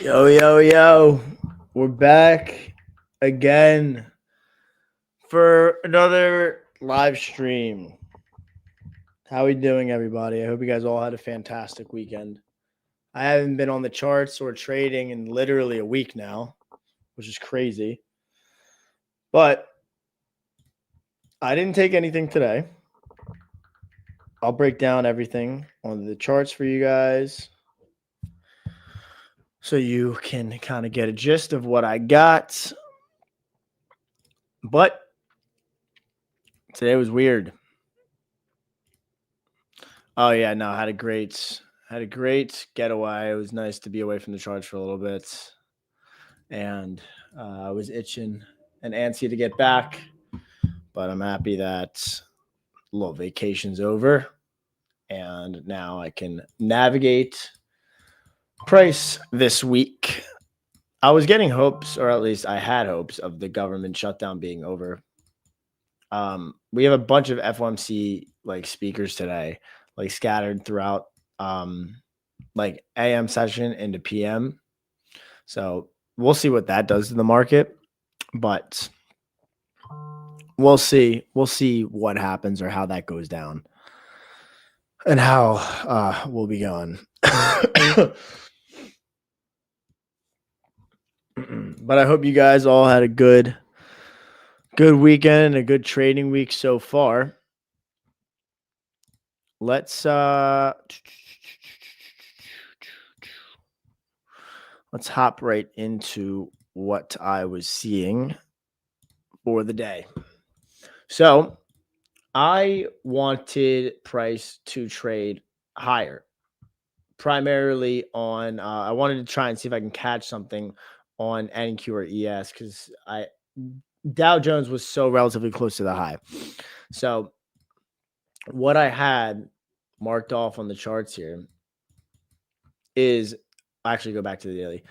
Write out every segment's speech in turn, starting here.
Yo. We're back again for another live stream. How we doing, everybody? I hope you guys all had a fantastic weekend. I haven't been on the charts or trading in literally a week now, which is crazy. But I didn't take anything today. I'll break down everything on the charts for you guys so you can kind of get a gist of what I got. But today was weird. Oh yeah, no, I had a great getaway. It was nice to be away from the charts for a little bit, and I was itching and antsy to get back. But I'm happy that a little vacation's over, and now I can navigate price this week. I was getting hopes, or at least I had hopes, of the government shutdown being over. We have a bunch of FOMC speakers today, scattered throughout AM session into PM. So we'll see what that does to the market, but we'll see what happens or how that goes down and how we'll be going. But I hope you guys all had a good weekend and a good trading week so far. Let's hop right into what I was seeing for the day. So I wanted price to trade higher, primarily on I wanted to try and see if I can catch something on NQ or ES because Dow Jones was so relatively close to the high. So what I had marked off on the charts here is actually go back to the daily.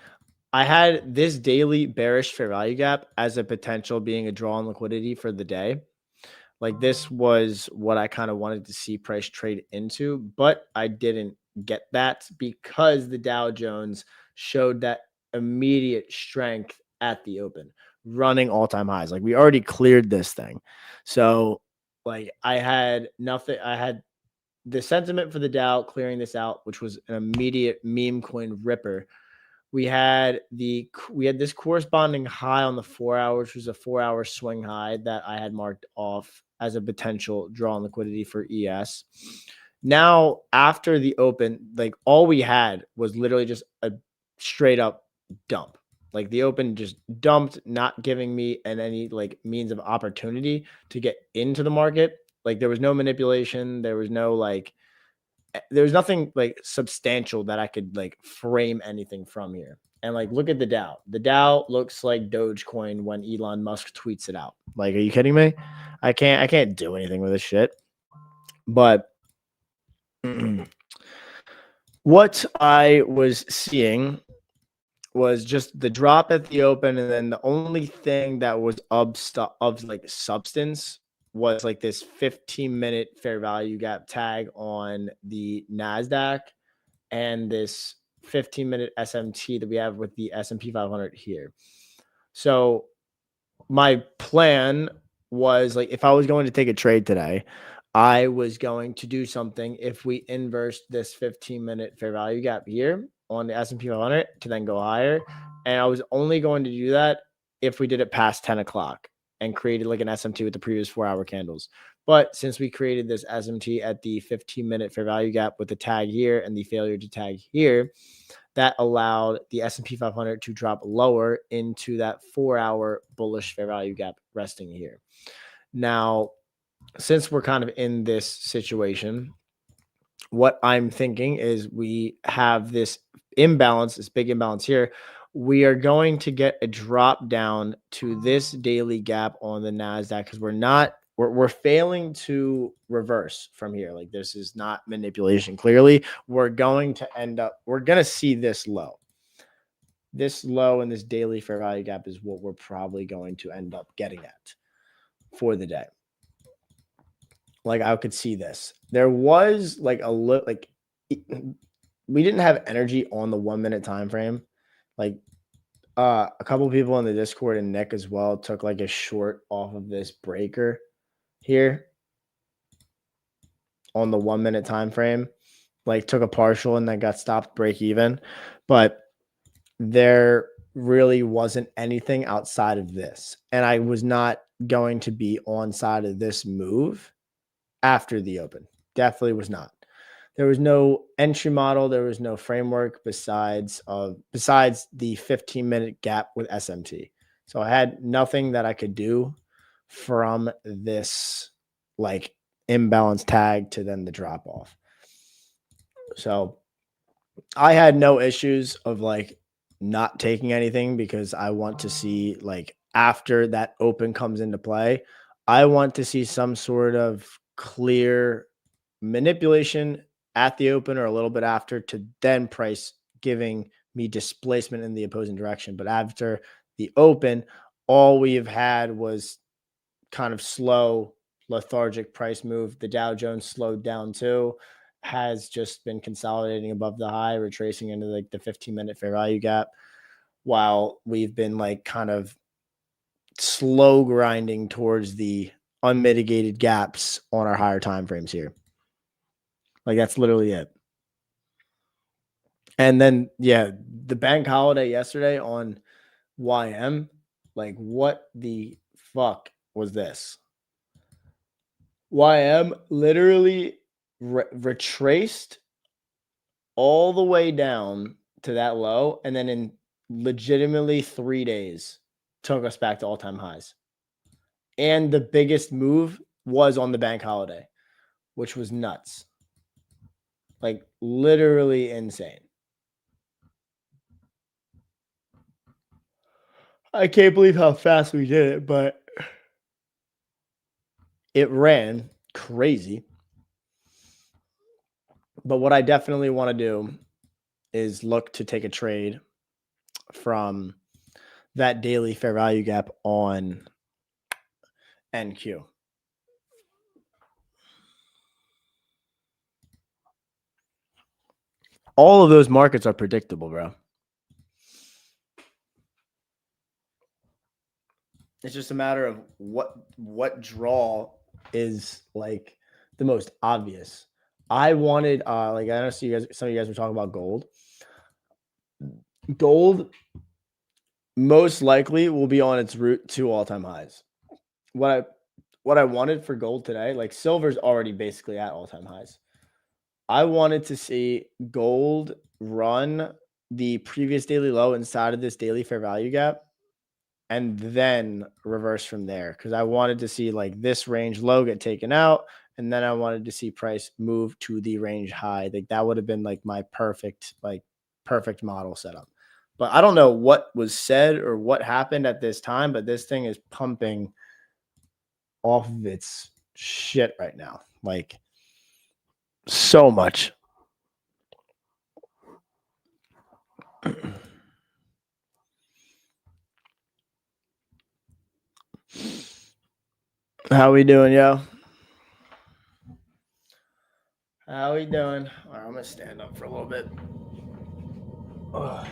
I had this daily bearish fair value gap as a potential being a draw on liquidity for the day. This was what I kind of wanted to see price trade into, but I didn't get that because the Dow Jones showed that immediate strength at the open, running all-time highs. We already cleared this thing. So I had nothing. I had the sentiment for the Dow clearing this out, which was an immediate meme coin ripper. We had this corresponding high on the 4 hours, which was a 4-hour swing high that I had marked off as a potential draw on liquidity for ES. Now, after the open, all we had was literally just a straight up dump. The open just dumped, not giving me any means of opportunity to get into the market. There was no manipulation. There was no there was nothing substantial that I could frame anything from here. And look at the Dow. The Dow looks like Dogecoin when Elon Musk tweets it out. Are you kidding me? I can't do anything with this shit. But what I was seeing was just the drop at the open, and then the only thing that was of substance was this 15-minute fair value gap tag on the NASDAQ and this 15-minute SMT that we have with the S&P 500 here. So my plan was if I was going to take a trade today, I was going to do something if we inverse this 15-minute fair value gap here on the S&P 500 to then go higher. And I was only going to do that if we did it past 10 o'clock and created an SMT with the previous 4-hour candles. But since we created this SMT at the 15-minute fair value gap with the tag here and the failure to tag here, that allowed the S&P 500 to drop lower into that 4-hour bullish fair value gap resting here. Now, since we're kind of in this situation, what I'm thinking is we have this imbalance, this big imbalance here. We are going to get a drop down to this daily gap on the NASDAQ because we're failing to reverse from here. This is not manipulation. Clearly, we're going to see this low. This low in this daily fair value gap is what we're probably going to end up getting at for the day. I could see this. There was a little we didn't have energy on the 1 minute time frame. Like a couple people in the Discord and Nick as well took like a short off of this breaker here on the 1 minute time frame. Like took a partial and then got stopped break even. But there really wasn't anything outside of this. And I was not going to be on side of this move after the open. Definitely was not. There was no entry model. There was no framework besides the 15-minute gap with SMT. So I had nothing that I could do from this like imbalance tag to then the drop off. So I had no issues of like not taking anything because I want to see like after that open comes into play, I want to see some sort of clear manipulation at the open or a little bit after to then price giving me displacement in the opposing direction. But after the open, all we have had was kind of slow, lethargic price move. The Dow Jones slowed down too, has just been consolidating above the high, retracing into like the 15-minute fair value gap, while we've been like kind of slow grinding towards the unmitigated gaps on our higher time frames here. Like that's literally it. And then yeah, the bank holiday yesterday on YM, like what the fuck was this? YM literally retraced all the way down to that low, and then in legitimately 3 days took us back to all-time highs. And the biggest move was on the bank holiday, which was nuts. Like literally insane. I can't believe how fast we did it, but it ran crazy. But what I definitely want to do is look to take a trade from that daily fair value gap on NQ. All of those markets are predictable, bro. It's just a matter of what draw is like the most obvious. I wanted like I know some of you guys were talking about gold. Gold most likely will be on its route to all-time highs. What I wanted for gold today, like silver's already basically at all-time highs. I wanted to see gold run the previous daily low inside of this daily fair value gap and then reverse from there because I wanted to see like this range low get taken out, and then I wanted to see price move to the range high. Like that would have been like my perfect model setup. But I don't know what was said or what happened at this time, but this thing is pumping off of its shit right now. Like so much. How we doing, yo? How we doing? All right, I'm gonna stand up for a little bit. Ugh.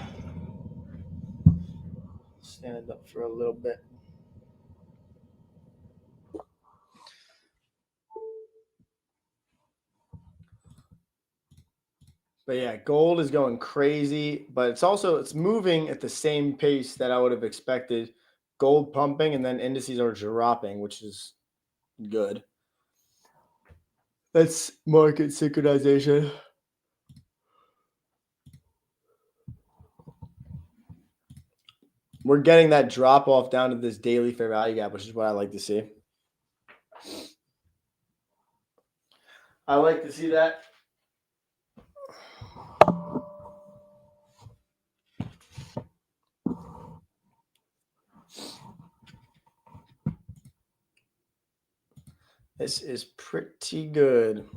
Stand up for a little bit. But yeah, gold is going crazy, but it's moving at the same pace that I would have expected. Gold pumping and then indices are dropping, which is good. That's market synchronization. We're getting that drop off down to this daily fair value gap, which is what I like to see. I like to see that. This is pretty good.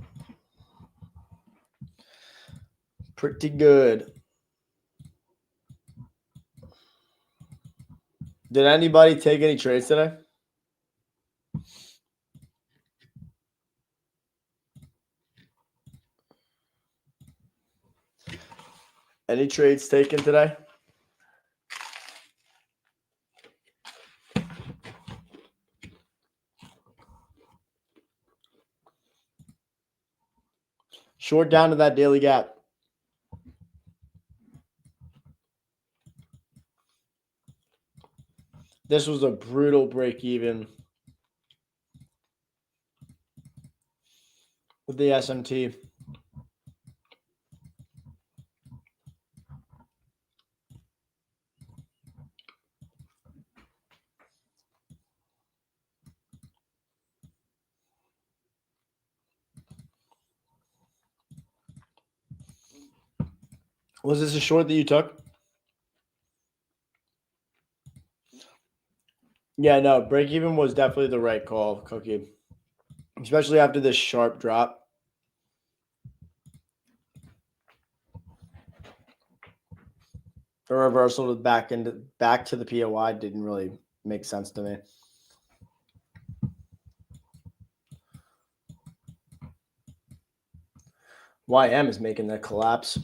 Pretty good. Did anybody take any trades today? Any trades taken today? Short down to that daily gap. This was a brutal break even with the SMT. Was this a short that you took? Yeah, no, break even was definitely the right call, Cookie. Especially after this sharp drop. The reversal back to the POI didn't really make sense to me. YM is making that collapse.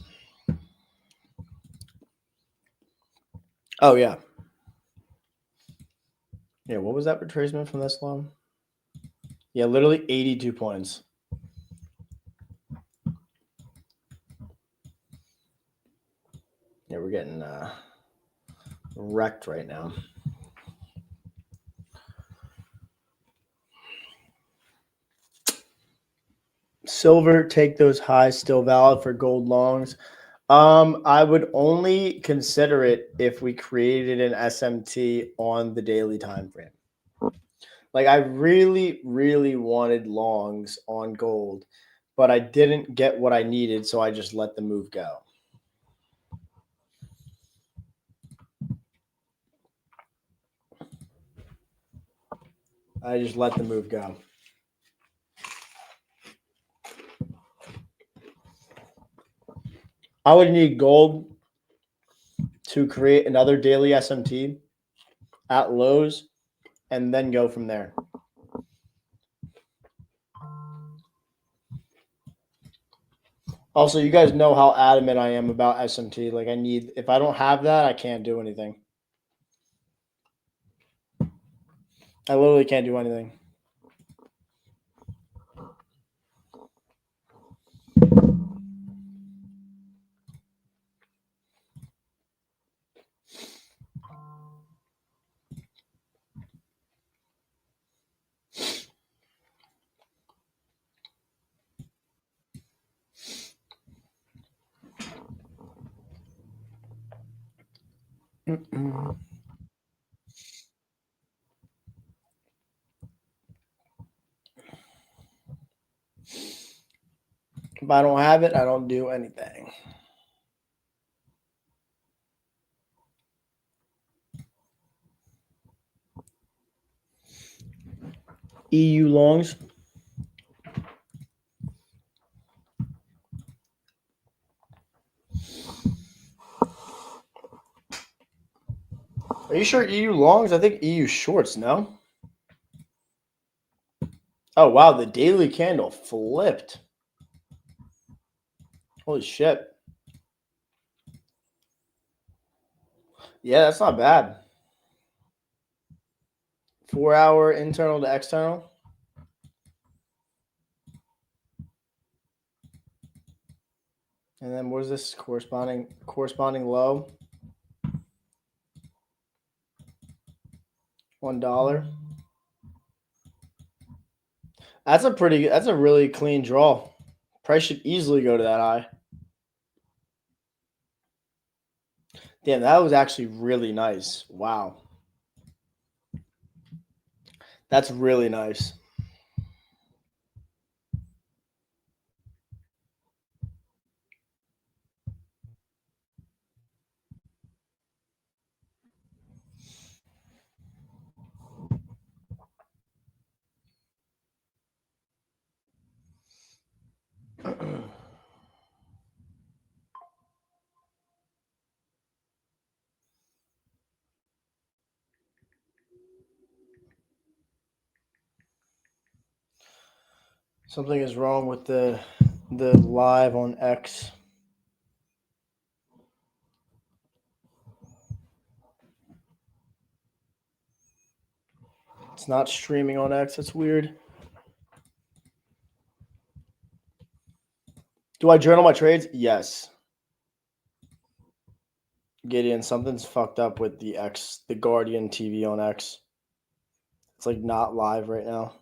Oh, yeah. Yeah, what was that retracement from this long? Yeah, literally 82 points. Yeah, we're getting wrecked right now. Silver, take those highs, still valid for gold longs. I would only consider it if we created an SMT on the daily time frame. Like I really, really wanted longs on gold, but I didn't get what I needed, so I just let the move go. I just let the move go. I would need gold to create another daily SMT at lows and then go from there. Also, you guys know how adamant I am about SMT. Like if I don't have that, I can't do anything. I literally can't do anything. Mm-mm. If I don't have it, I don't do anything. EU longs. Are you sure EU longs? I think EU shorts, no? Oh, wow. The daily candle flipped. Holy shit. Yeah, that's not bad. 4 hour internal to external. And then what is this corresponding low? $1. That's a really clean draw. Price should easily go to that high. Damn, that was actually really nice. Wow. That's really nice. Something is wrong with the live on X. It's not streaming on X. That's weird. Do I journal my trades? Yes. Gideon, something's fucked up with the GuardianTV on X. It's like not live right now.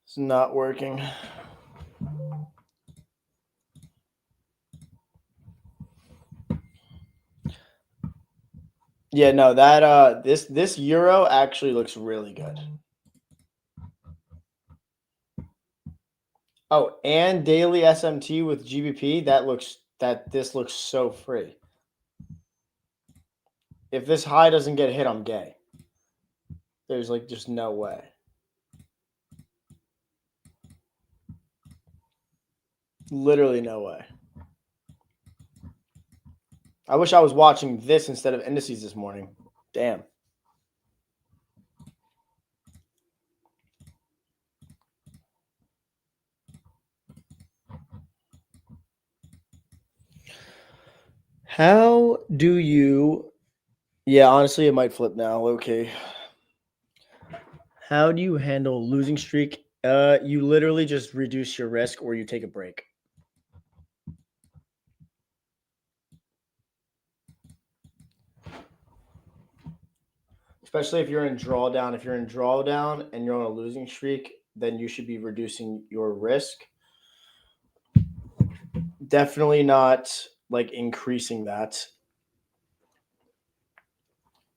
It's not working. Yeah, no, that this euro actually looks really good. Oh, and daily SMT with GBP, this looks so free. If this high doesn't get hit, I'm gay. There's like just no way. Literally no way. I wish I was watching this instead of indices this morning. Damn. How do you... Yeah, honestly, it might flip now. Okay. How do you handle losing streak? You literally just reduce your risk or you take a break. Especially if you're in drawdown. If you're in drawdown and you're on a losing streak, then you should be reducing your risk. Definitely not like increasing that.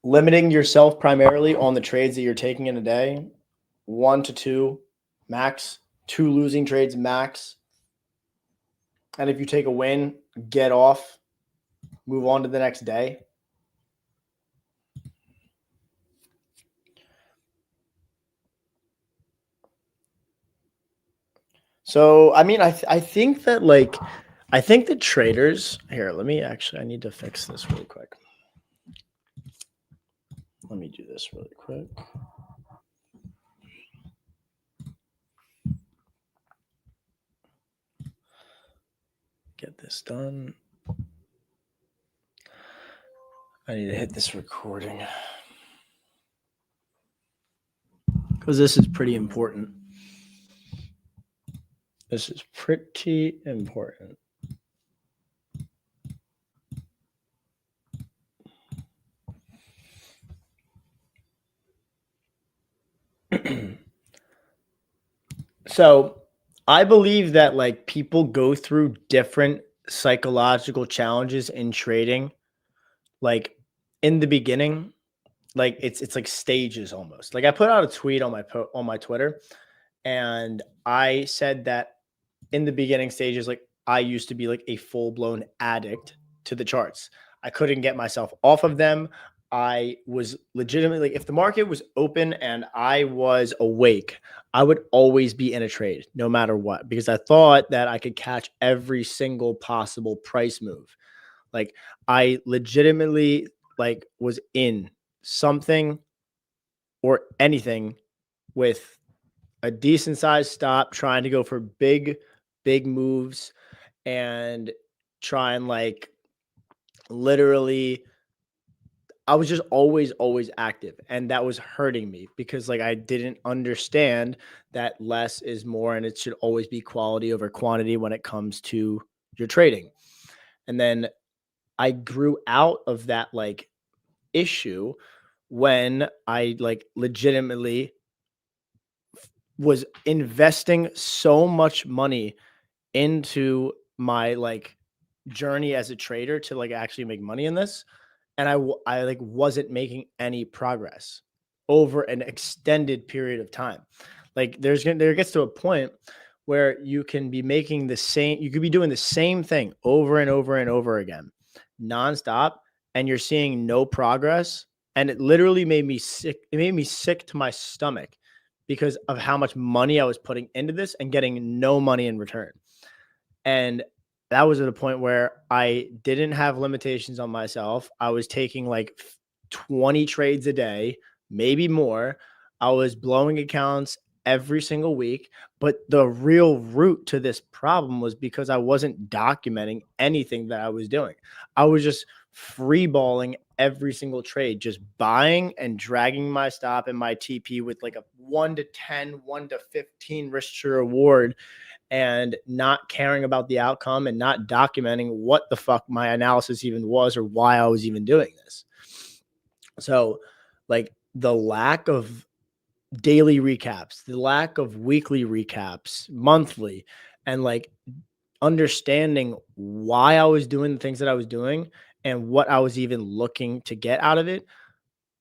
Limiting yourself primarily on the trades that you're taking in a day. 1 to 2 max. 2 losing trades max. And if you take a win, get off. Move on to the next day. So, I mean, I think that I think the traders here, I need to fix this really quick. Let me do this really quick. Get this done. I need to hit this recording because this is pretty important. This is pretty important. So I believe that like people go through different psychological challenges in trading. Like in the beginning, like it's like stages almost. Like I put out a tweet on my Twitter, and I said that in the beginning stages, like I used to be like a full-blown addict to the charts. I couldn't get myself off of them. I was legitimately, if the market was open and I was awake, I would always be in a trade no matter what, because I thought that I could catch every single possible price move. Like I legitimately like was in something or anything with a decent sized stop, trying to go for big moves and try and like literally I was just always active, and that was hurting me because like I didn't understand that less is more and it should always be quality over quantity when it comes to your trading. And then I grew out of that like issue when I like legitimately was investing so much money into my like journey as a trader to like actually make money in this, and I like wasn't making any progress over an extended period of time. Like there gets to a point where you can be making you could be doing the same thing over and over and over again nonstop, and you're seeing no progress, and it literally made me sick. It made me sick to my stomach because of how much money I was putting into this and getting no money in return. And that was at a point where I didn't have limitations on myself. I was taking like 20 trades a day, maybe more. I was blowing accounts every single week. But the real root to this problem was because I wasn't documenting anything that I was doing. I was just free balling every single trade, just buying and dragging my stop and my TP with like a 1 to 10, 1 to 15 risk to reward, and not caring about the outcome and not documenting what the fuck my analysis even was or why I was even doing this. So like the lack of daily recaps, the lack of weekly recaps, monthly, and like understanding why I was doing the things that I was doing and what I was even looking to get out of it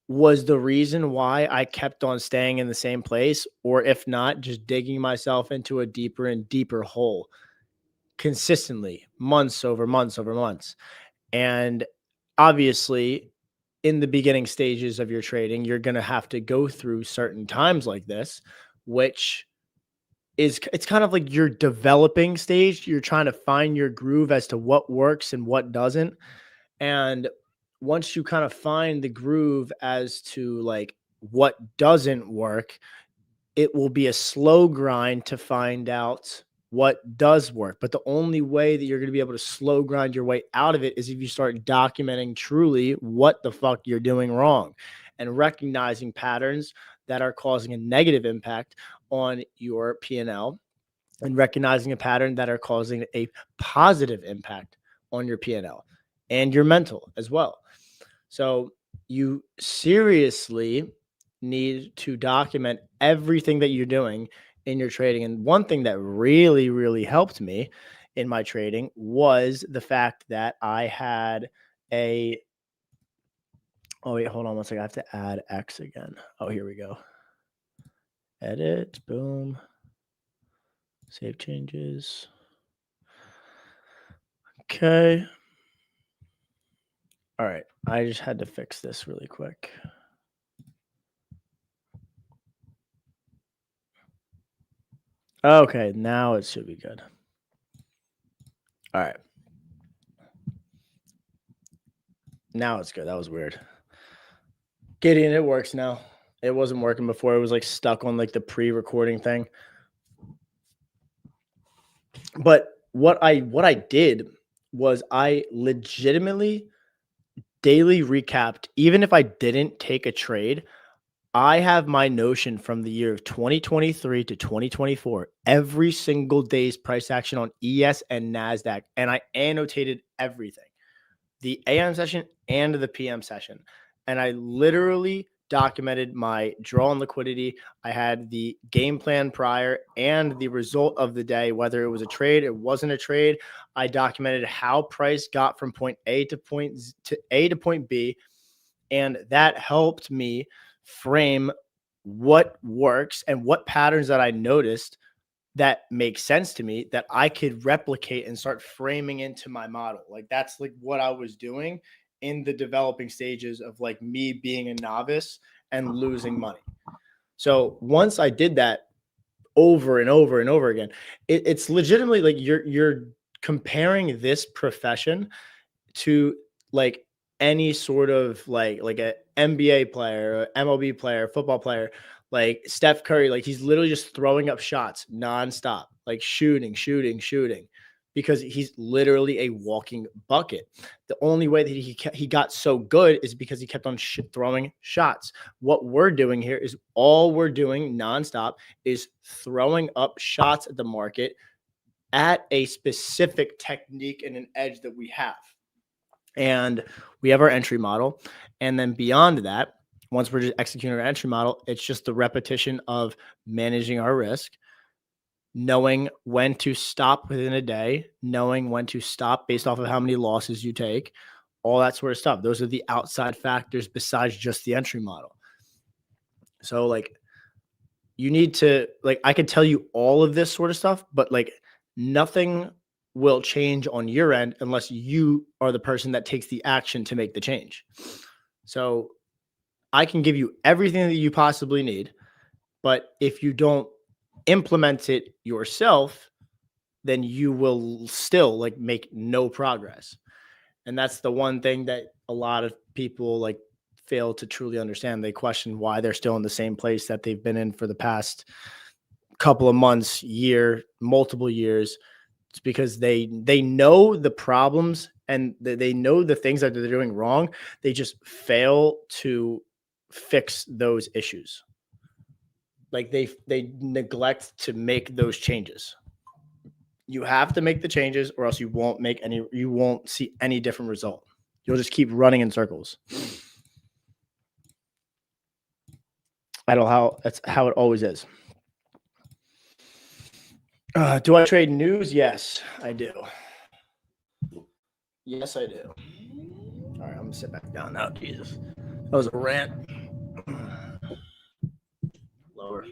was the reason why I kept on staying in the same place, or if not, just digging myself into a deeper and deeper hole consistently, months over months over months. And obviously, in the beginning stages of your trading, you're going to have to go through certain times like this, which it's kind of like your developing stage. You're trying to find your groove as to what works and what doesn't. And once you kind of find the groove as to like what doesn't work, it will be a slow grind to find out what does work. But the only way that you're going to be able to slow grind your way out of it is if you start documenting truly what the fuck you're doing wrong and recognizing patterns that are causing a negative impact on your P&L, and recognizing a pattern that are causing a positive impact on your P&L and your mental as well. So you seriously need to document everything that you're doing in your trading. And one thing that really, really helped me in my trading was the fact that I had a, oh wait, hold on one second. I have to add X again. Oh, here we go. Edit, boom, save changes. Okay. All right. I just had to fix this really quick. Okay, now it should be good. All right. Now it's good. That was weird. Gideon, it works now. It wasn't working before. It was like stuck on like the pre-recording thing. But what I did was I legitimately daily recapped, even if I didn't take a trade. I have my notion from the year of 2023 to 2024, every single day's price action on ES and NASDAQ, and I annotated everything, the AM session and the PM session. And I literally documented my draw on liquidity. I had the game plan prior and the result of the day, whether it was a trade, it wasn't a trade. I documented how price got from point A to point B, and that helped me frame what works and what patterns that I noticed that make sense to me that I could replicate and start framing into my model. Like that's like what I was doing in the developing stages of like me being a novice and losing money. So once I did that over and over and over again, it's legitimately like you're comparing this profession to like any sort of like a NBA player, MLB player, football player, like Steph Curry, like he's literally just throwing up shots nonstop, like shooting, because he's literally a walking bucket. The only way that he got so good is because he kept on throwing shots. What we're doing here is all we're doing nonstop is throwing up shots at the market at a specific technique and an edge that we have. And we have our entry model. And then beyond that, once we're just executing our entry model, it's just the repetition of managing our risk, knowing when to stop within a day, knowing when to stop based off of how many losses you take, all that sort of stuff. Those are the outside factors besides just the entry model. So like you need to, like, I could tell you all of this sort of stuff, but like nothing will change on your end unless you are the person that takes the action to make the change. So I can give you everything that you possibly need, but if you don't implement it yourself, then you will still like make no progress. And that's the one thing that a lot of people like fail to truly understand. They question why they're still in the same place that they've been in for the past couple of months, year, multiple years. It's because they know the problems and they know the things that they're doing wrong. They just fail to fix those issues. Like they neglect to make those changes. You have to make the changes, or else you won't see any different result. You'll just keep running in circles. That's how it always is. Do I trade news? Yes, I do. Yes, I do. All right, I'm gonna sit back down now. Jesus, that was a rant. Lower.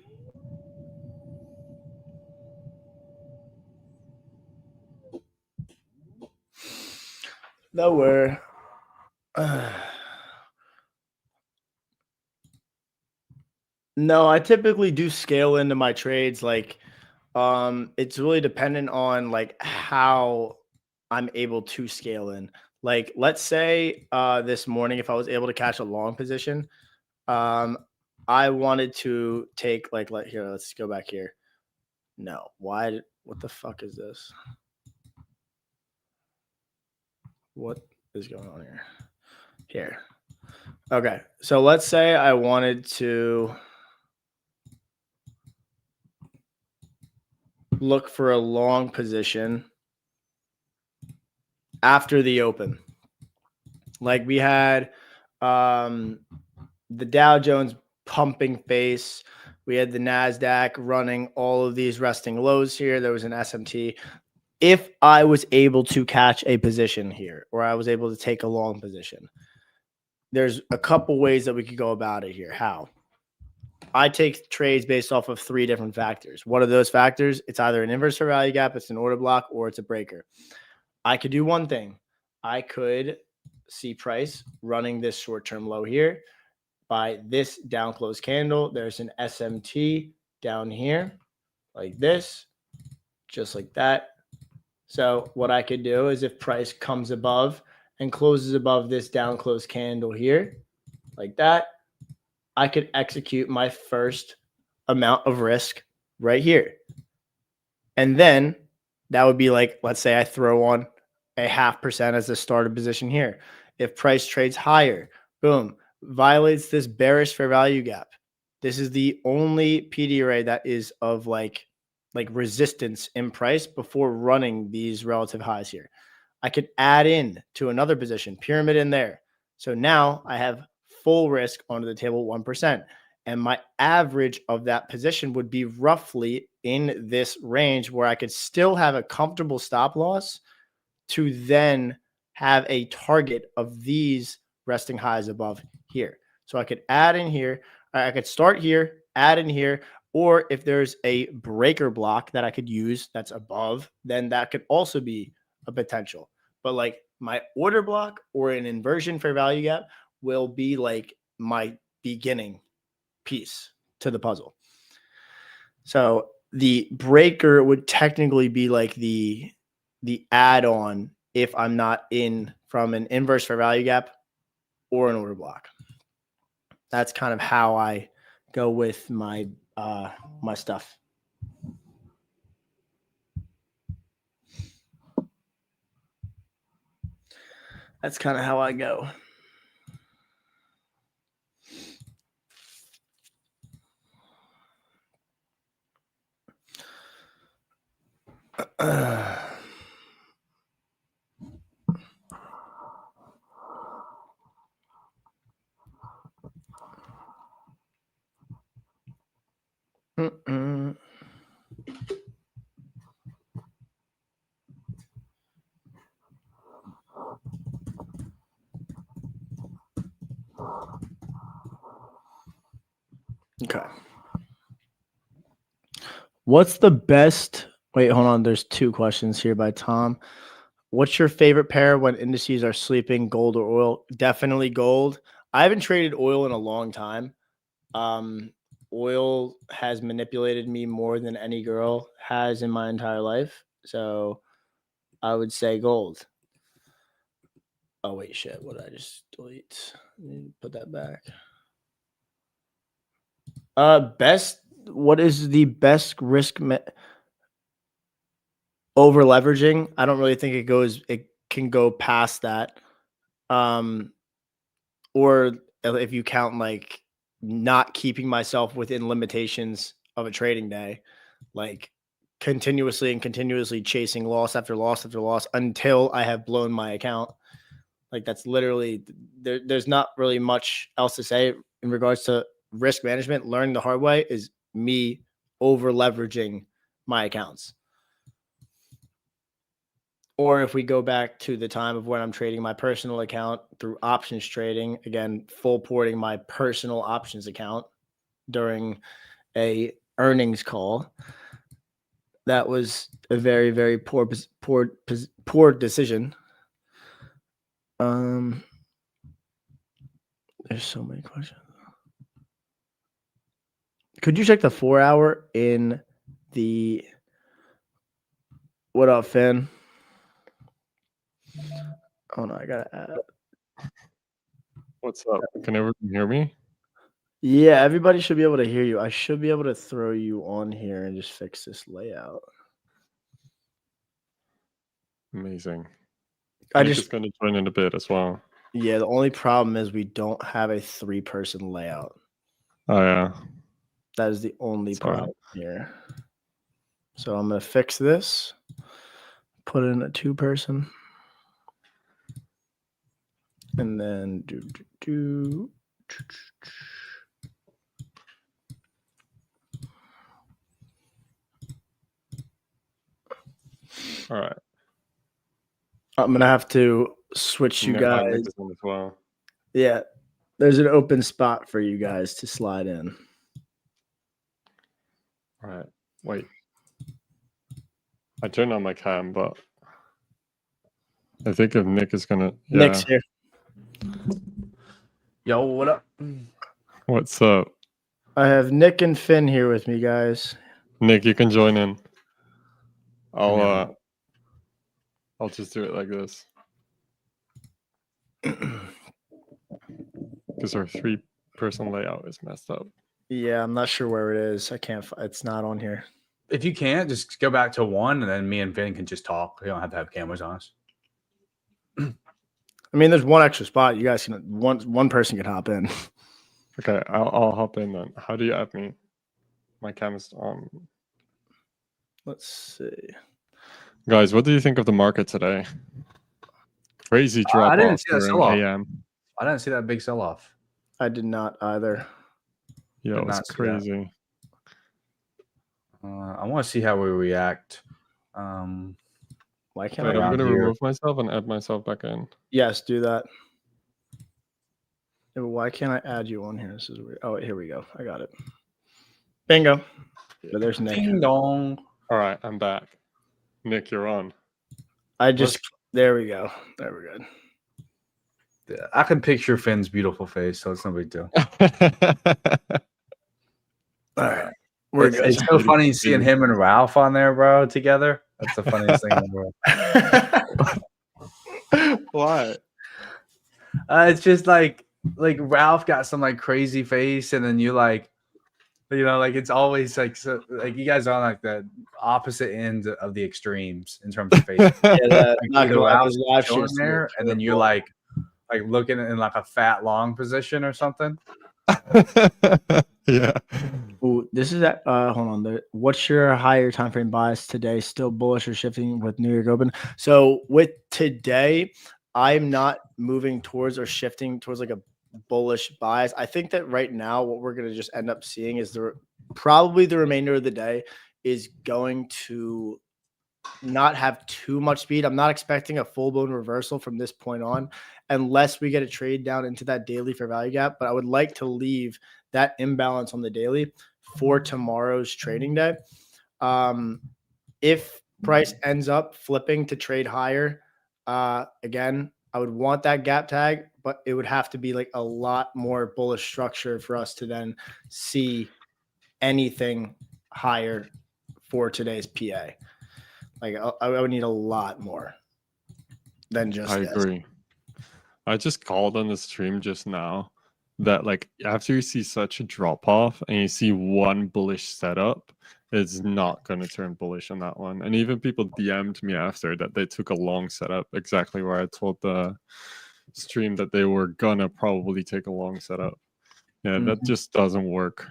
Lower. No, I typically do scale into my trades. Like, it's really dependent on like how I'm able to scale in. Like, let's say this morning, if I was able to catch a long position, um, I wanted to take here. Let's go back here. No, what the fuck is this? What is going on here? Here. Okay, so let's say I wanted to look for a long position after the open. Like we had the Dow Jones pumping face. We had the NASDAQ running all of these resting lows here. There was an SMT. If I was able to catch a position here, or I was able to take a long position, there's a couple ways that we could go about it here. How? I take trades based off of 3 different factors. What are those factors? It's either an inverse fair value gap, it's an order block, or it's a breaker. I could do one thing. I could see price running this short-term low here. By this down close candle, there's an SMT down here like this, just like that. So what I could do is if price comes above and closes above this down close candle here like that, I could execute my first amount of risk right here. And then that would be like, let's say I throw on a 0.5% as the starter position here. If price trades higher, boom, violates this bearish fair value gap. This is the only PD array that is of like resistance in price before running these relative highs here. I could add in to another position, pyramid in there. So now I have full risk onto the table 1%. And my average of that position would be roughly in this range where I could still have a comfortable stop loss to then have a target of these resting highs above here. So I could add in here. I could start here, add in here, or if there's a breaker block that I could use that's above, then that could also be a potential. But like my order block or an inversion fair value gap will be like my beginning piece to the puzzle. So the breaker would technically be like the add-on if I'm not in from an inverse fair value gap or an order block. That's kind of how I go with my my stuff. That's kind of how I go. Okay. What's the best? Wait, hold on. There's 2 questions here by Tom. What's your favorite pair when indices are sleeping, gold or oil? Definitely gold. I haven't traded oil in a long time. Oil has manipulated me more than any girl has in my entire life. So I would say gold. Oh, wait, shit. What did I just delete? Put that back. What is the best risk over leveraging? I don't really think it can go past that. Or if you count like not keeping myself within limitations of a trading day, like continuously chasing loss after loss after loss until I have blown my account. Like that's literally there's not really much else to say in regards to risk management. Learning the hard way is me over leveraging my accounts. Or if we go back to the time of when I'm trading my personal account through options trading, again, full porting my personal options account during a earnings call. That was a very, very poor decision. There's so many questions. Could you check the 4 hour in the what up, Finn? Oh no, I gotta add. What's up? Can everyone hear me? Yeah, everybody should be able to hear you. I should be able to throw you on here and just fix this layout. Amazing. I'm just going to join in a bit as well. Yeah, the only problem is we don't have a 3-person layout. Oh, yeah. That is the only problem here. So I'm going to fix this, put in a 2-person, and then do. All right. I'm going to have to switch you guys. As well. Yeah, there's an open spot for you guys to slide in. All right. Wait. I turned on my cam, but I think if Nick is going to... Yeah. Nick's here. Yo, what up? What's up? I have Nick and Finn here with me, guys. Nick, you can join in. I'll just do it like this. Because our 3-person layout is messed up. Yeah, I'm not sure where it is. I can't. It's not on here. If you can't, just go back to 1, and then me and Finn can just talk. We don't have to have cameras on us. I mean, there's one extra spot. You guys can one person can hop in. Okay, I'll hop in then. How do you add me? My camera's on. Let's see. Guys, what do you think of the market today? Crazy drop I didn't off see that during sell-off. AM. I didn't see that big sell-off. I did not either. Yo, it's crazy. I want to see how we react. Why can't I'm going to remove myself and add myself back in. Yes, do that. Why can't I add you on here? This is weird. Oh, here we go. I got it. Bingo. Yeah, there's Nick. Ding dong. All right, I'm back. Nick, you're on. There we go. There we go. Yeah, I can picture Finn's beautiful face, so it's no big deal. All right. It's so funny seeing him and Ralph on there, bro, together. That's the funniest thing in the world. Why? It's just like Ralph got some like crazy face, and then you like, you know, like it's always like so, like you guys are on like the opposite end of the extremes in terms of face. Yeah, like, Ralph's chilling there, and then you're like looking in like a fat long position or something. Yeah. Ooh, this is that. Hold on. What's your higher time frame bias today? Still bullish or shifting with New York Open? So with today, I'm not moving towards or shifting towards like a bullish bias. I think that right now, what we're going to just end up seeing is probably the remainder of the day is going to not have too much speed. I'm not expecting a full-blown reversal from this point on unless we get a trade down into that daily fair value gap. But I would like to leave that imbalance on the daily for tomorrow's trading day. If price ends up flipping to trade higher, again, I would want that gap tag, but it would have to be like a lot more bullish structure for us to then see anything higher for today's PA. Like I would need a lot more than just I agree. I just called on the stream just now that like after you see such a drop off and you see one bullish setup, it's not going to turn bullish on that one. And even people DM'd me after that they took a long setup, exactly where I told the stream that they were gonna probably take a long setup. Yeah, that just doesn't work.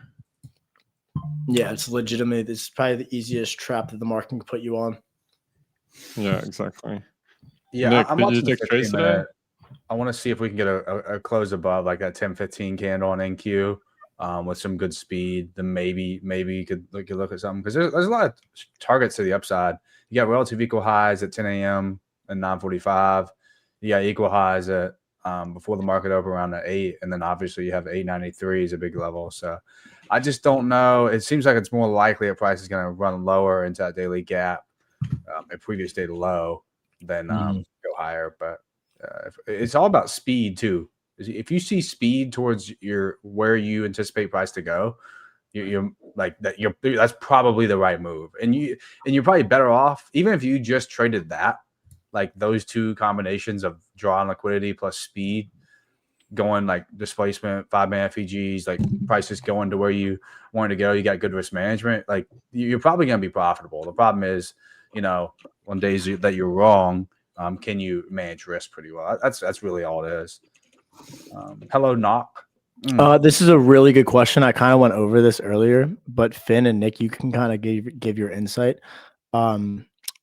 Yeah, it's legitimate. This is probably the easiest trap that the market can put you on. Yeah, exactly. Yeah, Nick, I'm did you watching the take trades 15 today? minute. I want to see if we can get a close above like that 10-15 candle on NQ with some good speed. Then maybe you could look at something, because there's a lot of targets to the upside. You got relative equal highs at 10 a.m. and 9:45. You got equal highs at before the market open around at 8, and then obviously you have 893 is a big level. So I just don't know. It seems like it's more likely a price is going to run lower into that daily gap, a previous day low, than go higher. But it's all about speed too. If you see speed towards where you anticipate price to go, you're like that. That's probably the right move, and you're probably better off even if you just traded that, like those two combinations of draw and liquidity plus speed, going like displacement, 5-man FEGs, like prices going to where you want to go. You got good risk management. Like you're probably going to be profitable. The problem is, on days that you're wrong, can you manage risk pretty well? That's really all it is. Hello, Knock. This is a really good question. I kind of went over this earlier, but Finn and Nick, you can kind of give your insight.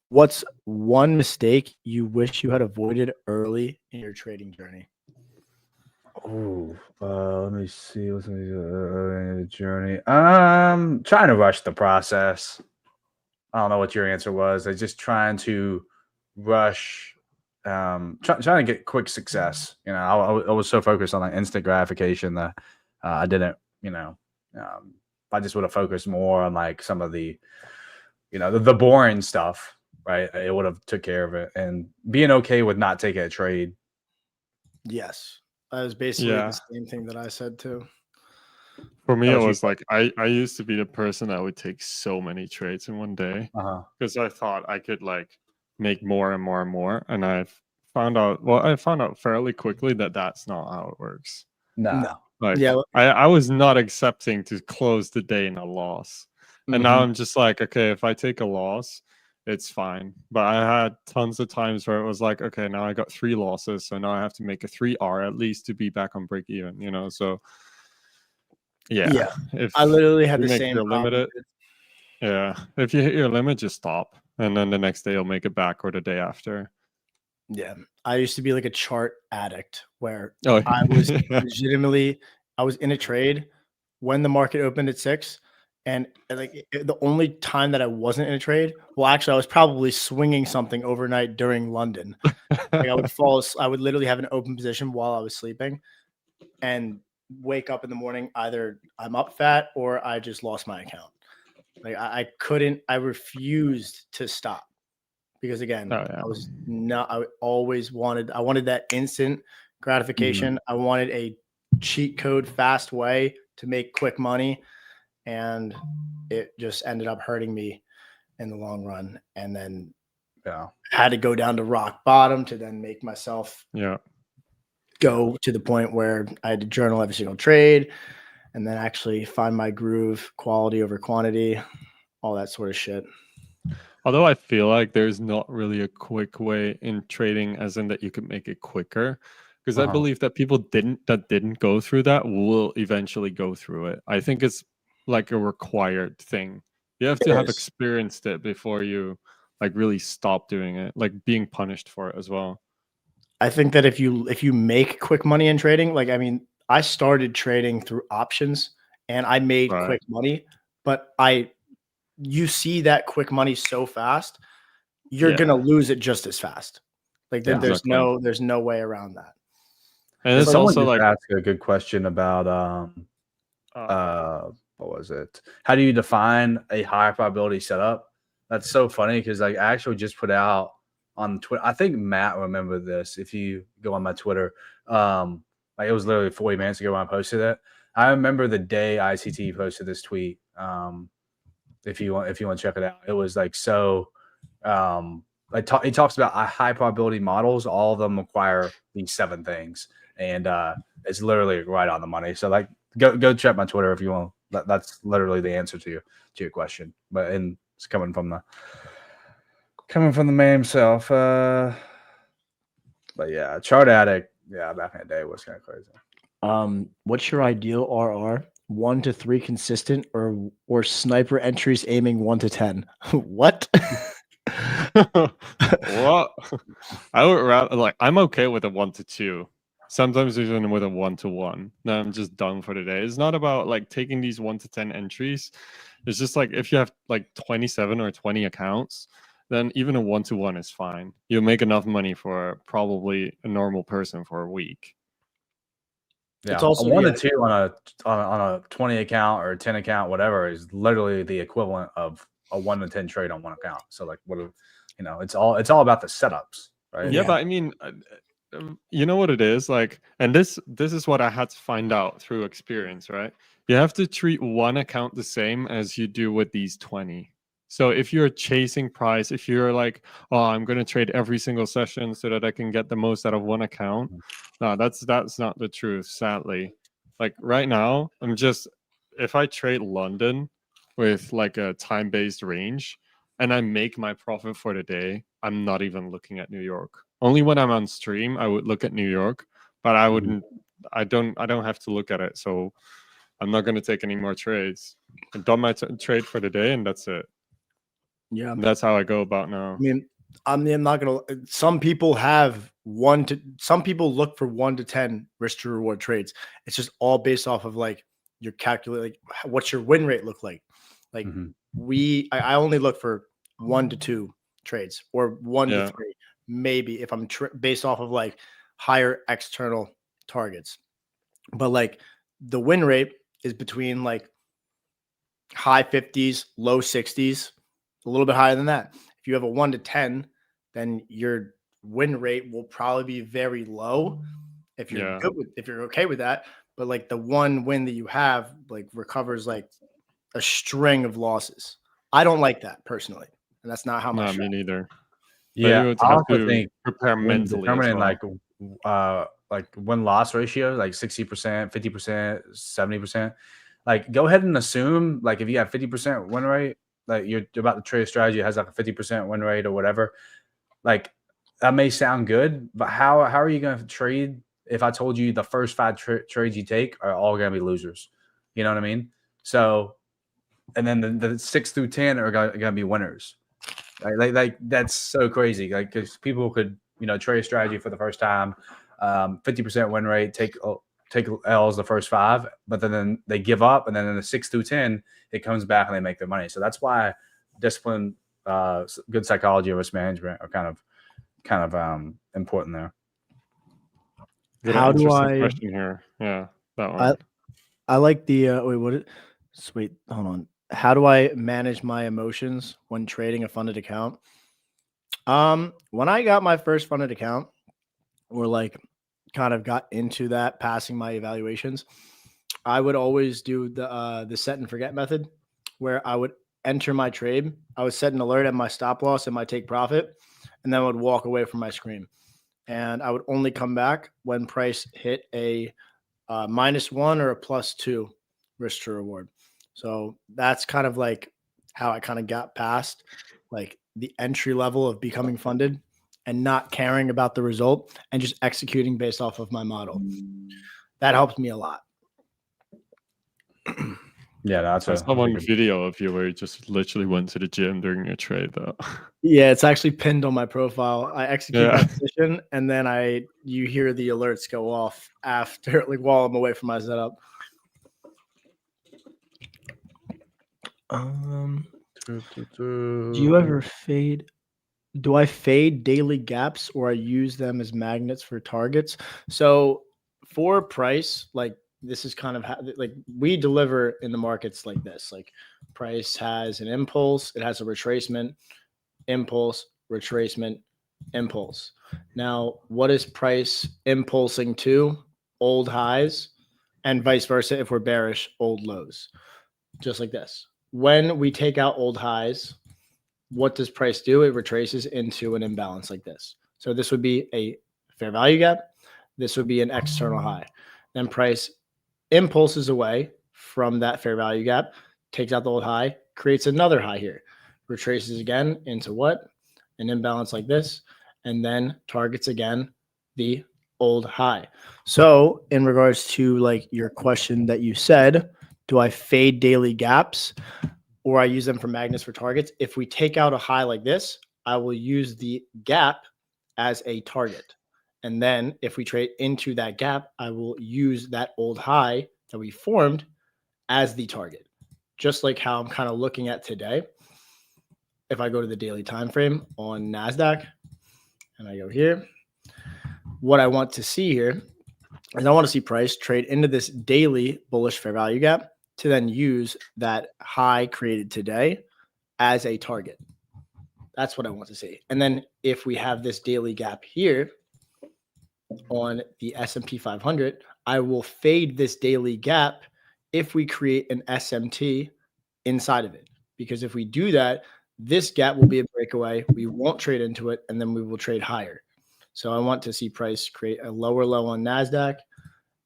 What's one mistake you wish you had avoided early in your trading journey? Oh, let me see. What's the journey? Trying to rush the process. I don't know what your answer was. I just trying to rush, trying to get quick success. I was so focused on like instant gratification that I didn't. I just would have focused more on like some of the, the boring stuff. Right, it would have took care of it, and being okay with not taking a trade. Yes, that was basically the same thing that I said too. For me, it was like I used to be the person that would take so many trades in one day because I thought I could like make more and more and more, and I found out fairly quickly that that's not how it works. No. Like I was not accepting to close the day in a loss, and now I'm just like, okay, if I take a loss, it's fine. But I had tons of times where it was like, okay, now I got 3 losses, so now I have to make a 3R at least to be back on break even. So. Yeah. If I literally had the make same your limit, if you hit your limit, just stop, and then the next day you'll make it back, or the day after. Yeah, I used to be like a chart addict where Oh, I was legitimately, I was in a trade when the market opened at 6, and like the only time that I wasn't in a trade, well, actually, I was probably swinging something overnight during London. Like I would literally have an open position while I was sleeping, and wake up in the morning, either I'm up fat or I just lost my account. Like I refused to stop because again, I wanted that instant gratification. I wanted a cheat code fast way to make quick money, and it just ended up hurting me in the long run. And then had to go down to rock bottom to then make myself go to the point where I had to journal every single trade and then actually find my groove, quality over quantity, all that sort of shit. Although I feel like there's not really a quick way in trading, as in that you can make it quicker, because I believe that people that didn't go through that will eventually go through it. I think it's like a required thing. You have to have experienced it before you like really stop doing it, like being punished for it as well. I think that if you make quick money in trading, like, I mean, I started trading through options and I made quick money, but you see that quick money so fast, you're going to lose it just as fast. Like there's no way around that. And it's also like ask a good question about what was it? How do you define a high probability setup? That's so funny because like I actually just put out on Twitter. I think Matt remembered this. If you go on my Twitter, like it was literally 40 minutes ago when I posted it. I remember the day ICT posted this tweet. If you want to check it out, it was like so. He talks about high probability models. All of them require these 7 things, and it's literally right on the money. So like, go check my Twitter if you want That's literally the answer to your question. But it's coming from the man himself. But yeah, Chart Addict. Yeah, back in the day was kind of crazy. What's your ideal RR? 1 to 3 consistent, or sniper entries aiming 1 to 10? What? What? I would rather I'm okay with a 1 to 2. Sometimes even with a 1 to 1. Then I'm just done for the day. It's not about taking these 1 to 10 entries. It's just if you have 27 or 20 accounts, then even a 1 to 1 is fine. You'll make enough money for probably a normal person for a week. Yeah, it's also a 1 to 2 on a 20 account or a 10 account, whatever, is literally the equivalent of a 1 to 10 trade on one account. So it's all about the setups, right? Yeah, but I mean, you know what it is and this is what I had to find out through experience, right? You have to treat one account the same as you do with these 20. So if you're chasing price, if you're oh, I'm going to trade every single session so that I can get the most out of one account, no, that's not the truth, sadly. Right now, if I trade London with a time-based range and I make my profit for the day, I'm not even looking at New York. Only when I'm on stream, I would look at New York, but I wouldn't. I don't have to look at it, so I'm not going to take any more trades. I've done my trade for the day, and that's it. Yeah, and that's how I go about now. I'm not gonna. Some people look for 1 to 10 risk to reward trades. It's just all based off of your calculate, what's your win rate look like. I only look for 1 to 2 trades or 1 to 3, maybe if I'm based off of higher external targets. But the win rate is between high 50s, low 60s, a little bit higher than that. If you have a 1 to 10, then your win rate will probably be very low if you're if you're okay with that. But the one win that you have recovers a string of losses. I don't like that personally, and that's not how my me neither. Yeah, I also think prepare mentally determining win-loss ratio, 60%, 50%, 70%. Go ahead and assume if you have 50% win rate, you're about to trade a strategy that has a 50% win rate or whatever. That may sound good, but how are you going to trade if I told you the first 5 trades you take are all going to be losers? You know what I mean? So, and then the 6 through 10 are going to be winners. That's so crazy. Because people could trade a strategy for the first time, 50% win rate, take L's the first 5, but then they give up, and then in the 6 through 10 it comes back and they make their money. So that's why discipline, good psychology, and risk management are kind of important there. How do I? Question here. Yeah, that one. I like the wait, hold on. How do I manage my emotions when trading a funded account? When I got my first funded account, or kind of got into that, passing my evaluations, I would always do the set and forget method, where I would enter my trade. I would set an alert at my stop loss and my take profit, and then I would walk away from my screen. And I would only come back when price hit a -1 or a +2 risk to reward. So that's kind of how I kind of got past the entry level of becoming funded and not caring about the result and just executing based off of my model. That helps me a lot. Yeah, that's one video of you where you just literally went to the gym during your trade, though. Yeah, it's actually pinned on my profile. I execute my position, and then you hear the alerts go off after, while I'm away from my setup. Do you ever fade? Do I fade daily gaps, or I use them as magnets for targets? So for price, this is kind of how, we deliver in the markets like this. Price has an impulse, it has a retracement, impulse, retracement, impulse. Now, what is price impulsing to? Old highs, and vice versa if we're bearish, old lows. Just like this. When we take out old highs, what does price do? It retraces into an imbalance like this. So this would be a fair value gap. This would be an external high. Then price impulses away from that fair value gap, takes out the old high, creates another high here, retraces again into what? An imbalance like this, and then targets again the old high. So in regards to like your question that you said, do I fade daily gaps or I use them for magnets for targets? If we take out a high like this, I will use the gap as a target. And then if we trade into that gap, I will use that old high that we formed as the target. Just like how I'm kind of looking at today. If I go to the daily time frame on NASDAQ and I go here, what I want to see here is I want to see price trade into this daily bullish fair value gap to then use that high created today as a target. That's what I want to see. And then if we have this daily gap here on the S&P 500, I will fade this daily gap if we create an SMT inside of it. Because if we do that, this gap will be a breakaway. We won't trade into it, and then we will trade higher. So I want to see price create a lower low on NASDAQ,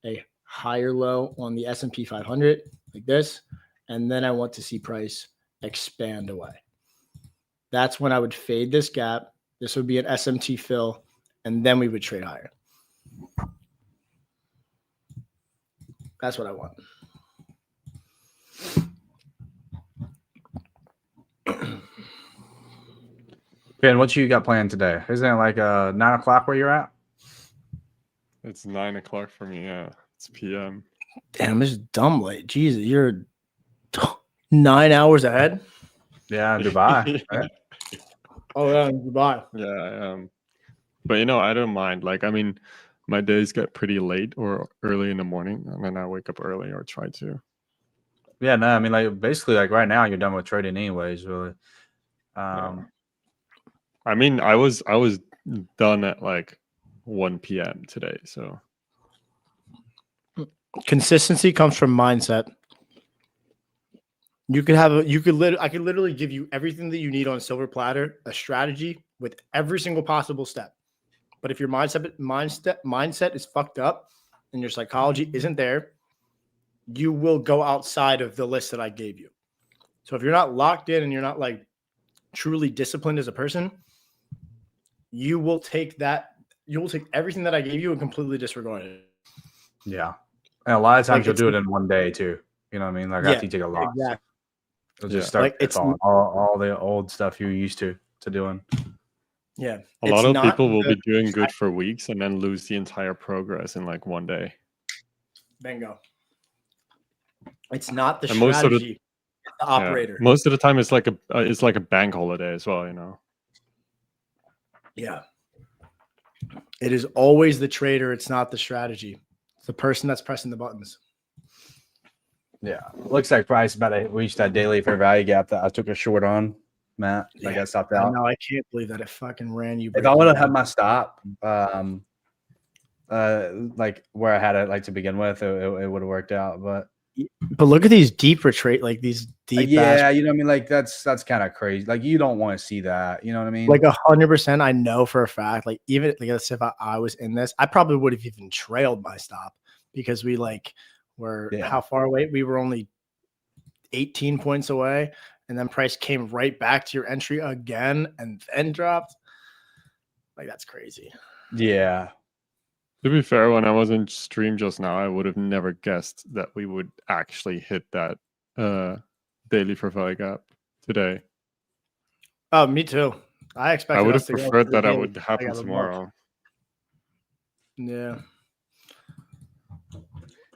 a higher low on the S&P 500 like this, and then I want to see price expand away. That's when I would fade this gap. This would be an SMT fill, and then we would trade higher. That's what I want. Ben, what you got planned today? Isn't it like 9 o'clock where you're at? It's 9 o'clock for me. Yeah, it's PM. Damn, it's dumb late. Jesus, you're 9 hours ahead. Yeah, Dubai. Yeah. Right? Oh yeah, in Dubai. Yeah, I am. But I don't mind. Like, I mean, my days get pretty late or early in the morning, and then I wake up early or try to. Yeah, no, I mean, like basically, like right now, you're done with trading anyways. Really. Yeah. I mean, I was done at like 1 p.m. today. So Consistency comes from mindset. I could literally give you everything that you need on a silver platter, a strategy with every single possible step. But if your mindset is fucked up and your psychology isn't there, you will go outside of the list that I gave you. So if you're not locked in and you're not like truly disciplined as a person, you will take everything that I gave you and completely disregard it. Yeah. And a lot of times Like, you'll do it in one day too. You know what I mean? Like Yeah, after you take a loss, exactly. you'll just Yeah. start Like, it's- on all the old stuff you're used to doing. Yeah. a lot of not people will the- be doing good for weeks and then lose the entire progress in like one day. Bingo. It's not the And most of the- strategy, it's the operator. Yeah. Most of the time, it's like a bank holiday as well. Yeah. It is always the trader. It's not the strategy. It's the person that's pressing the buttons. Yeah. Looks like price about to reach that daily fair value gap that I took a short on, Matt. I got stopped I out. know. I can't believe that it fucking ran you. If I would have had my stop, like where I had it like to begin with, it would have worked out. But look at these deep retreat, like these deep. yeah, you know what I mean. Like that's kind of crazy. Like you don't want to see that. You know what I mean? Like 100%. I know for a fact. Like even like if I was in this, I probably would have even trailed my stop because we were how far away? We were only 18 points away, and then price came right back to your entry again and then dropped. Like that's crazy. Yeah. To be fair, when I was in stream just now, I would have never guessed that we would actually hit that daily fair value gap today. Oh, me too. I expected. I would us have to go preferred to that the it daily. would happen I got a tomorrow. Yeah.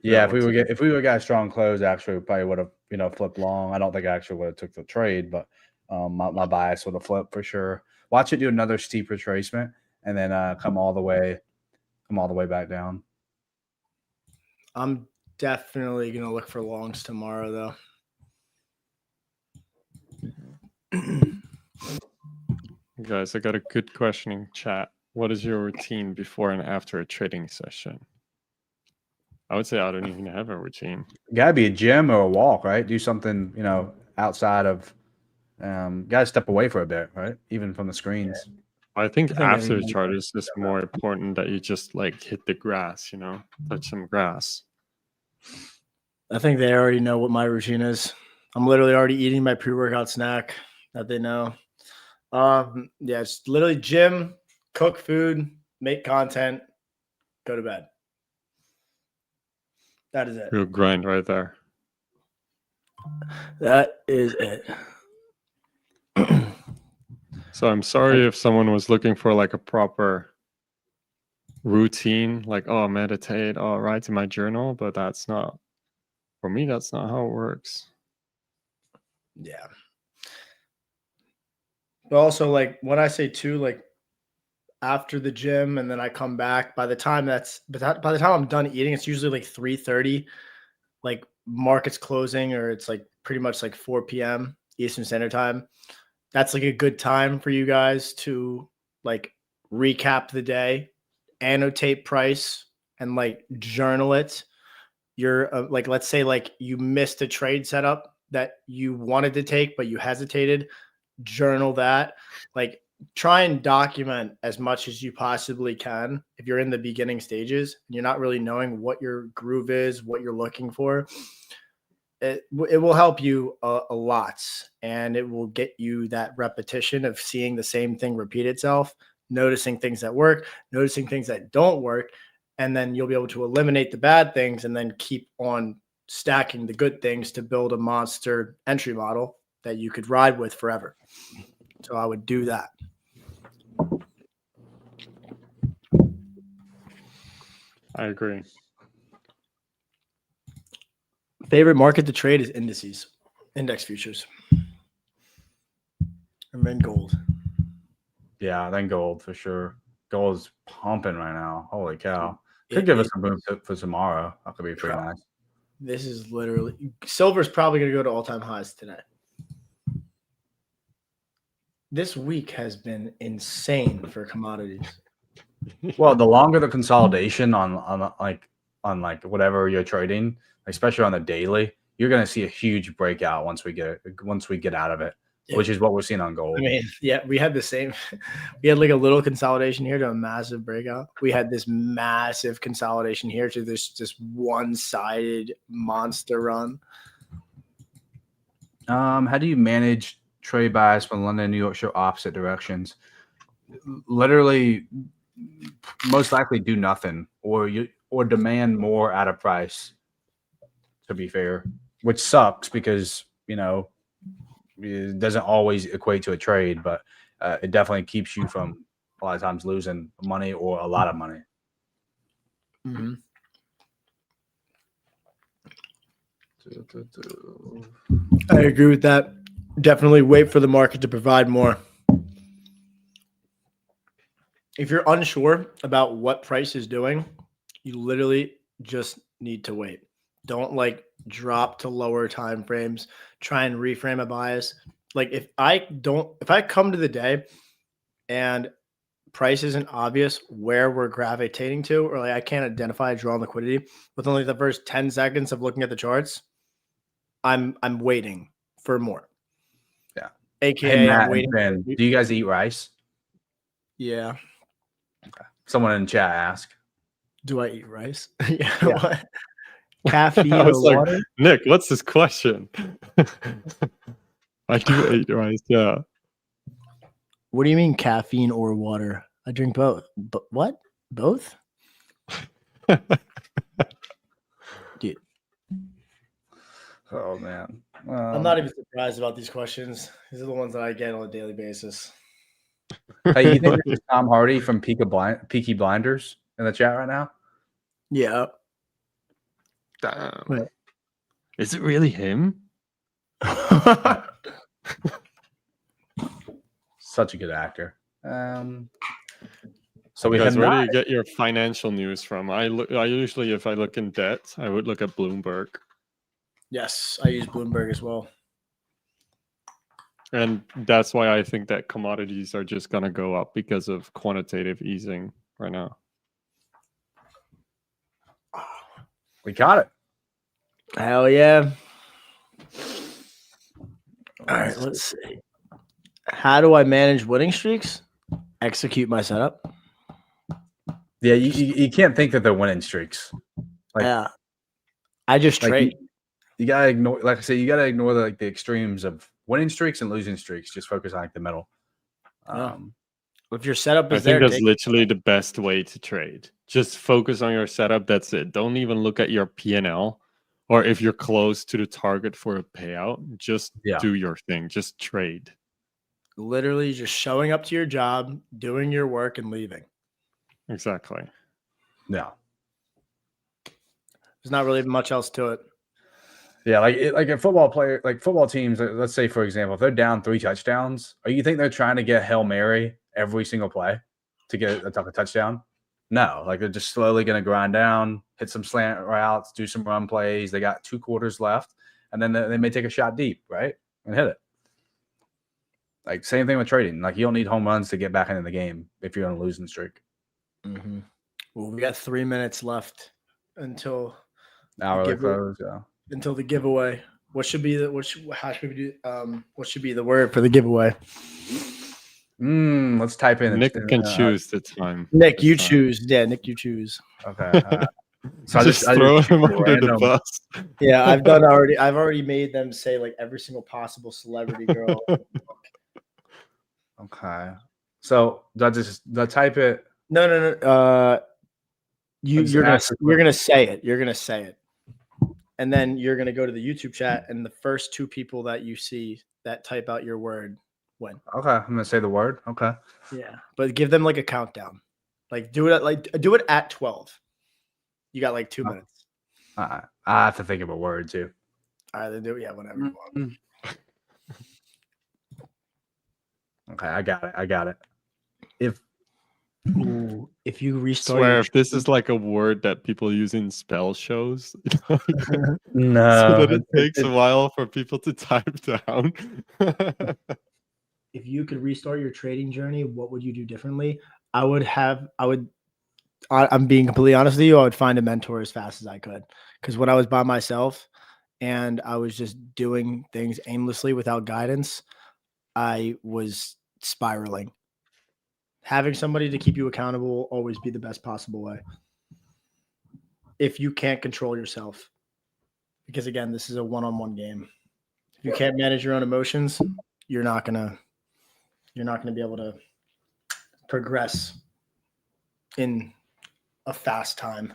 Yeah, if we would got a strong close, actually, we probably would have flipped long. I don't think I actually would have took the trade, but my bias would have flipped for sure. Watch it do another steep retracement and then come all the way back down. I'm definitely gonna look for longs tomorrow, though. Guys, I got a good question in chat. What is your routine before and after a trading session? I would say I don't even have a routine. Gotta be a gym or a walk, right? Do something, outside of. Gotta step away for a bit, right? Even from the screens. I think after the everybody chart is just more important that you just like hit the grass, touch some grass. I think they already know what my routine is. I'm literally already eating my pre-workout snack that they know. Yeah, it's literally gym, cook food, make content, go to bed. That is it. Real grind right there. That is it. So I'm sorry if someone was looking for like a proper routine, like, oh, meditate, oh, write in my journal, but that's not, for me, that's not how it works. Yeah. But also, like, when I say too, like, after the gym and then I come back, by the time I'm done eating, it's usually like 3:30, like market's closing, or it's like pretty much like 4 p.m. Eastern Standard Time. That's like a good time for you guys to like recap the day, annotate price, and like journal it. You're like, let's say like you missed a trade setup that you wanted to take, but you hesitated, journal that. Like, try and document as much as you possibly can. If you're in the beginning stages and you're not really knowing what your groove is, what you're looking for, it will help you a lot, and it will get you that repetition of seeing the same thing repeat itself, noticing things that work, noticing things that don't work, and then you'll be able to eliminate the bad things and then keep on stacking the good things to build a monster entry model that you could ride with forever. So I would do that. I agree. Favorite market to trade is indices, index futures, and then gold. Yeah, then gold for sure. Gold is pumping right now. Holy cow! Could give us some boom for tomorrow. That could be pretty nice. This is literally, silver's probably going to go to all-time highs today. This week has been insane for commodities. Well, the longer the consolidation on whatever you're trading, especially on the daily, you're going to see a huge breakout once we get out of it, which is what we're seeing on gold. I mean, yeah, we had the same. We had like a little consolidation here to a massive breakout. We had this massive consolidation here to this just one-sided monster run. How do you manage trade bias when London and New York show opposite directions? Literally, most likely do nothing, or demand more at a price. To be fair, which sucks because it doesn't always equate to a trade, but it definitely keeps you from a lot of times losing money or a lot of money. Mm-hmm. I agree with that. Definitely wait for the market to provide more. If you're unsure about what price is doing, you literally just need to wait. Don't like drop to lower time frames. Try and reframe a bias. Like if I come to the day and price isn't obvious where we're gravitating to, or like I can't identify drawn liquidity with only the first 10 seconds of looking at the charts, I'm waiting for more. Yeah. AKA, hey, Matt, I'm waiting. Ben, do you guys eat rice? Yeah. Okay. Someone in chat asked. Do I eat rice? Yeah. What? Caffeine I was or like, water? Nick, what's this question? I do eat rice, yeah. What do you mean caffeine or water? I drink both. But what? Both? Dude. Oh man. I'm not even surprised about these questions. These are the ones that I get on a daily basis. Hey, you think this is Tom Hardy from Peaky Blinders in the chat right now? Yeah. Damn. Wait. Is it really him? Such a good actor. So we Guys, have where do you get your financial news from? I usually, if I look in debt, I would look at Bloomberg. Yes, I use Bloomberg as well. And that's why I think that commodities are just going to go up because of quantitative easing right now. We got it. Hell yeah. All right, let's see. How do I manage winning streaks? Execute my setup. Yeah, you can't think that they're winning streaks. Yeah. I just trade. you gotta ignore, like I said, you gotta ignore the extremes of winning streaks and losing streaks. Just focus on like the middle. If your setup I is think there, that's literally the best way to trade. Just focus on your setup. That's it. Don't even look at your P&L, or if you're close to the target for a payout, just do your thing. Just trade. Literally just showing up to your job, doing your work, and leaving. Exactly. Yeah. There's not really much else to it. Yeah, like a football teams, let's say, for example, if they're down 3 touchdowns, you think they're trying to get Hail Mary every single play to get a touchdown? No, like they're just slowly going to grind down, hit some slant routes, do some run plays. They got 2 quarters left, and then they may take a shot deep, right, and hit it. Like same thing with trading. Like you don't need home runs to get back into the game if you're on a losing streak. Mm-hmm. Well, we got 3 minutes left until Close. Yeah. Until the giveaway. What should be the what should be the word for the giveaway? Let's type in. Nick can choose the time. Nick, you choose. Yeah, Nick, you choose. Okay. So I just throw him under the bus. Yeah, I've already made them say like every single possible celebrity girl. Okay. So do I type it? No. You're gonna say it. You're gonna say it. And then you're going to go to the YouTube chat, and the first 2 people that you see that type out your word win. Okay, I'm going to say the word. Okay. Yeah, but give them like a countdown. Like do it at 12. You got like 2 minutes. I have to think of a word too. All right, then do it. Yeah, whatever you want. Okay, I got it. If you restart, swear if this is like a word that people use in spell shows, no, so that it takes a while for people to type down. If you could restart your trading journey, what would you do differently? I'm being completely honest with you. I would find a mentor as fast as I could, because when I was by myself and I was just doing things aimlessly without guidance, I was spiraling. Having somebody to keep you accountable will always be the best possible way. If you can't control yourself, because again, this is a one-on-one game. If you can't manage your own emotions, you're not gonna be able to progress in a fast time.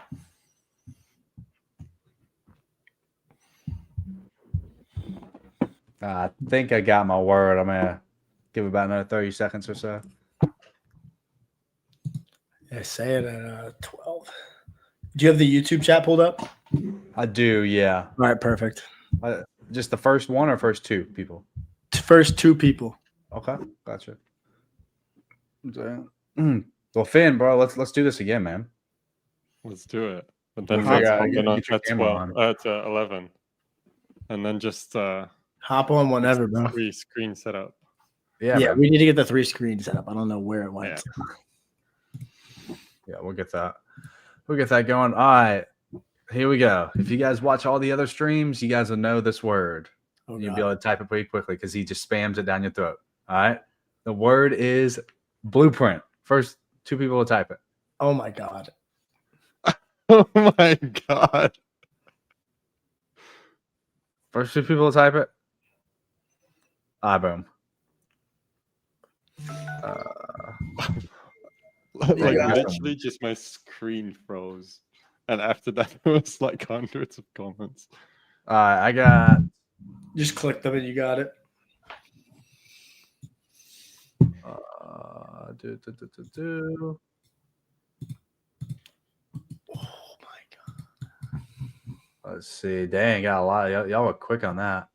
I think I got my word. I'm gonna give about another 30 seconds or so. I say it at 12. Do you have the YouTube chat pulled up? I do, yeah. All right, perfect. Just the first one or first 2 people? First 2 people. Okay, gotcha. Well, Finn, bro, let's do this again, man. Let's do it. But then We'll let's get hop your camera at 11, and then just hop on whenever, bro. 3 screen setup. Yeah, we need to get the 3 screens set up. I don't know where it went. Yeah, we'll get that. We'll get that going. All right, here we go. If you guys watch all the other streams, you guys will know this word. You'll be able to type it pretty quickly because he just spams it down your throat. All right. The word is blueprint. First 2 people will type it. Oh my God. Oh my God. First 2 people will type it. Boom. Like literally just my screen froze. And after that, it was like hundreds of comments. I got... Just click them and you got it. Oh my God. Let's see. Dang, got a lot. Y'all were quick on that.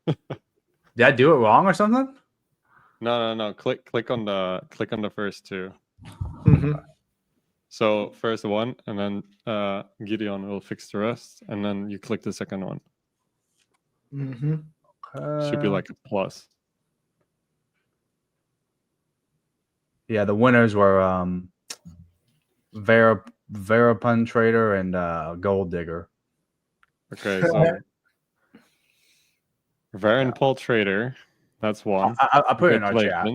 Did I do it wrong or something? No. Click on the first 2. Mm-hmm. So first one, and then Gideon will fix the rest, and then you click the second one. Mm-hmm. Should be like a plus. Yeah, the winners were Verapun Trader and Gold Digger. Okay, so Paul Trader, that's one. I put it in our chat.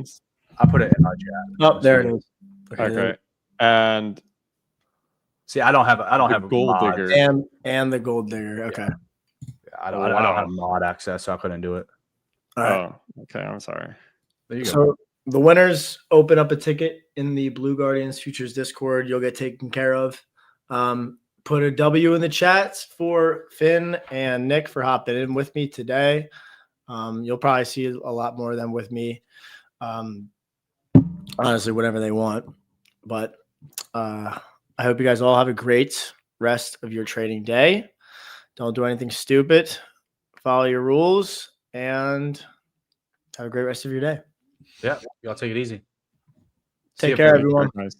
I put it in our chat. Oh, there it is. Okay. And See, I don't have a gold mod. digger. And the gold digger. Okay. I don't have Wow. mod access, so I couldn't do it. All right. Oh, okay. I'm sorry. There you go. So the winners open up a ticket in the Blue Guardians Futures Discord. You'll get taken care of. Put a W in the chats for Finn and Nick for hopping in with me today. You'll probably see a lot more of them with me. Honestly, whatever they want. But I hope you guys all have a great rest of your trading day. Don't do anything stupid. Follow your rules and have a great rest of your day. Yeah, y'all take it easy. Take care, everyone. Nice.